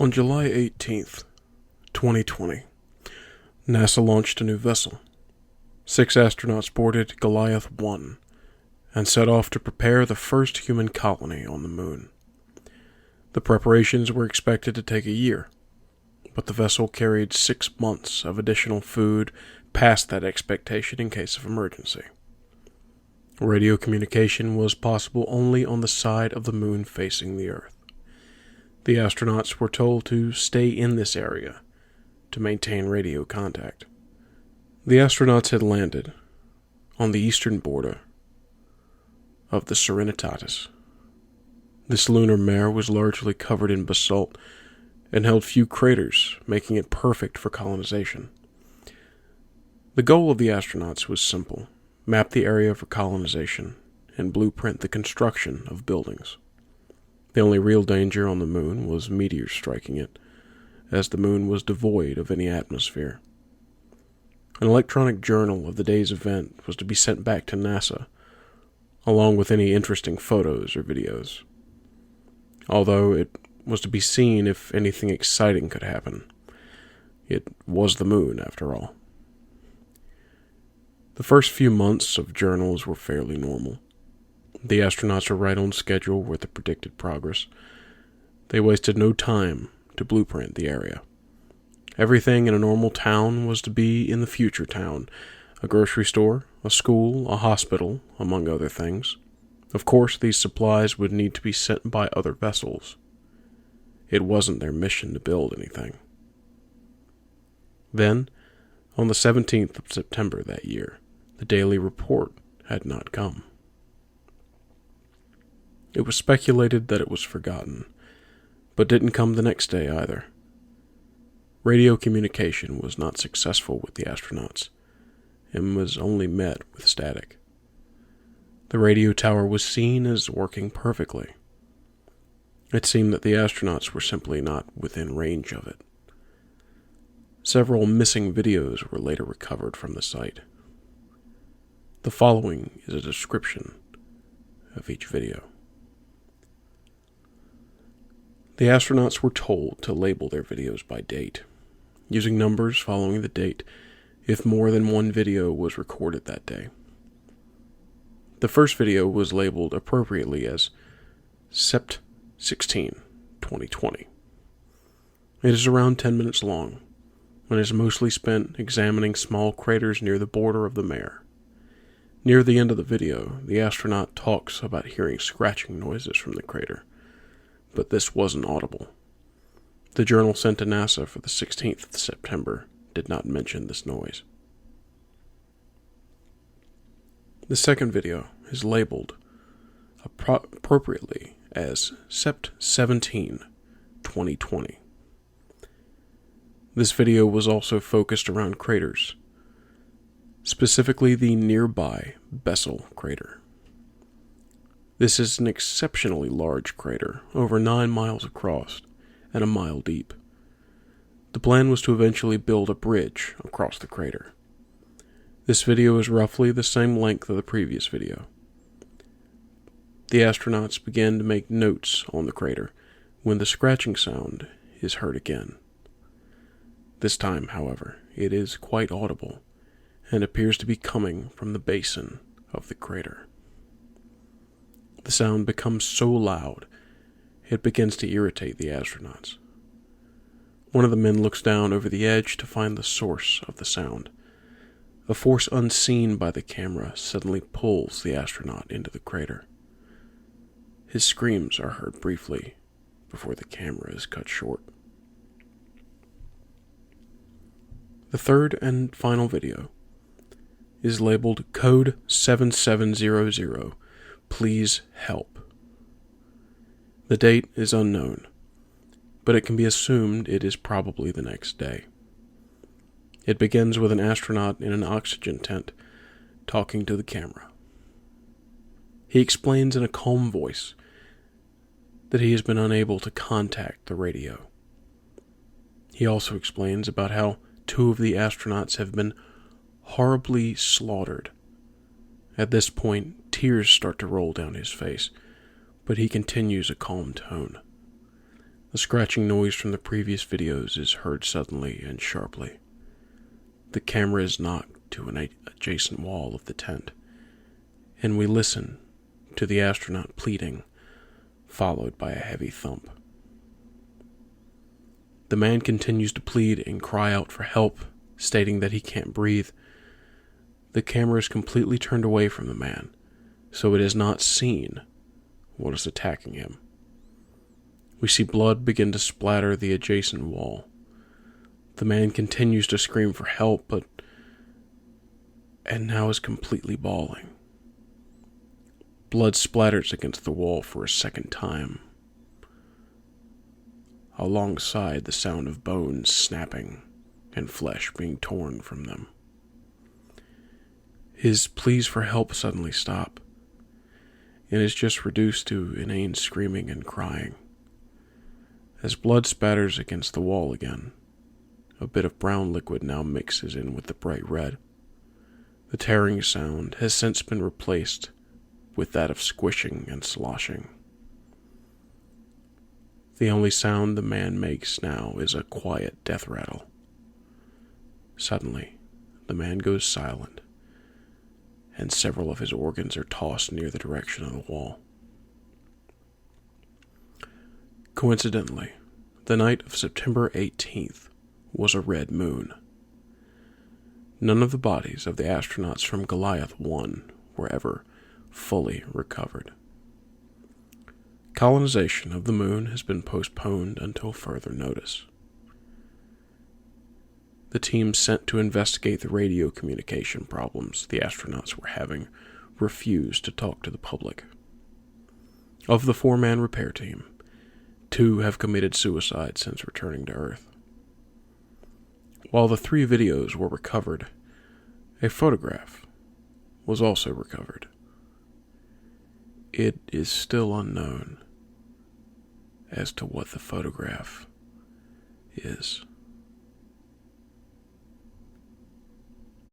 On July 18th, 2020, NASA launched a new vessel. 6 astronauts boarded Goliath 1 and set off to prepare the first human colony on the moon. The preparations were expected to take a year, but the vessel carried 6 months of additional food past that expectation in case of emergency. Radio communication was possible only on the side of the moon facing the Earth. The astronauts were told to stay in this area to maintain radio contact. The astronauts had landed on the eastern border of the Serenitatis. This lunar mare was largely covered in basalt and held few craters, making it perfect for colonization. The goal of the astronauts was simple: map the area for colonization and blueprint the construction of buildings. The only real danger on the moon was meteors striking it, as the moon was devoid of any atmosphere. An electronic journal of the day's event was to be sent back to NASA, along with any interesting photos or videos. Although it was to be seen if anything exciting could happen. It was the moon, after all. The first few months of journals were fairly normal. The astronauts were right on schedule with the predicted progress. They wasted no time to blueprint the area. Everything in a normal town was to be in the future town: a grocery store, a school, a hospital, among other things. Of course, these supplies would need to be sent by other vessels. It wasn't their mission to build anything. Then, on the 17th of September that year, the daily report had not come. It was speculated that it was forgotten, but didn't come the next day either. Radio communication was not successful with the astronauts, and was only met with static. The radio tower was seen as working perfectly. It seemed that the astronauts were simply not within range of it. Several missing videos were later recovered from the site. The following is a description of each video. The astronauts were told to label their videos by date, using numbers following the date if more than one video was recorded that day. The first video was labeled appropriately as Sept 16, 2020. It is around 10 minutes long, and is mostly spent examining small craters near the border of the mare. Near the end of the video, the astronaut talks about hearing scratching noises from the crater, but this wasn't audible. The journal sent to NASA for the 16th of September did not mention this noise. The second video is labeled appropriately as Sept 17, 2020. This video was also focused around craters, specifically the nearby Bessel crater. This is an exceptionally large crater, over 9 miles across and a mile deep. The plan was to eventually build a bridge across the crater. This video is roughly the same length of the previous video. The astronauts began to make notes on the crater when the scratching sound is heard again. This time, however, it is quite audible and appears to be coming from the basin of the crater. The sound becomes so loud, it begins to irritate the astronauts. One of the men looks down over the edge to find the source of the sound. A force unseen by the camera suddenly pulls the astronaut into the crater. His screams are heard briefly before the camera is cut short. The third and final video is labeled Code 7700, Please Help. The date is unknown, but it can be assumed it is probably the next day. It begins with an astronaut in an oxygen tent talking to the camera. He explains in a calm voice that he has been unable to contact the radio. He also explains about how 2 of the astronauts have been horribly slaughtered. At this point, tears start to roll down his face, but he continues a calm tone. The scratching noise from the previous videos is heard suddenly and sharply. The camera is knocked to an adjacent wall of the tent, and we listen to the astronaut pleading, followed by a heavy thump. The man continues to plead and cry out for help, stating that he can't breathe. The camera is completely turned away from the man, so it has not seen what is attacking him. We see blood begin to splatter the adjacent wall. The man continues to scream for help, and now is completely bawling. Blood splatters against the wall for a second time, alongside the sound of bones snapping and flesh being torn from them. His pleas for help suddenly stop, and is just reduced to inane screaming and crying. As blood spatters against the wall again, a bit of brown liquid now mixes in with the bright red. The tearing sound has since been replaced with that of squishing and sloshing. The only sound the man makes now is a quiet death rattle. Suddenly, the man goes silent, and several of his organs are tossed near the direction of the wall. Coincidentally, the night of September 18th was a red moon. None of the bodies of the astronauts from Goliath 1 were ever fully recovered. Colonization of the moon has been postponed until further notice. The team sent to investigate the radio communication problems the astronauts were having refused to talk to the public. Of the 4-man repair team, 2 have committed suicide since returning to Earth. While the 3 videos were recovered, a photograph was also recovered. It is still unknown as to what the photograph is.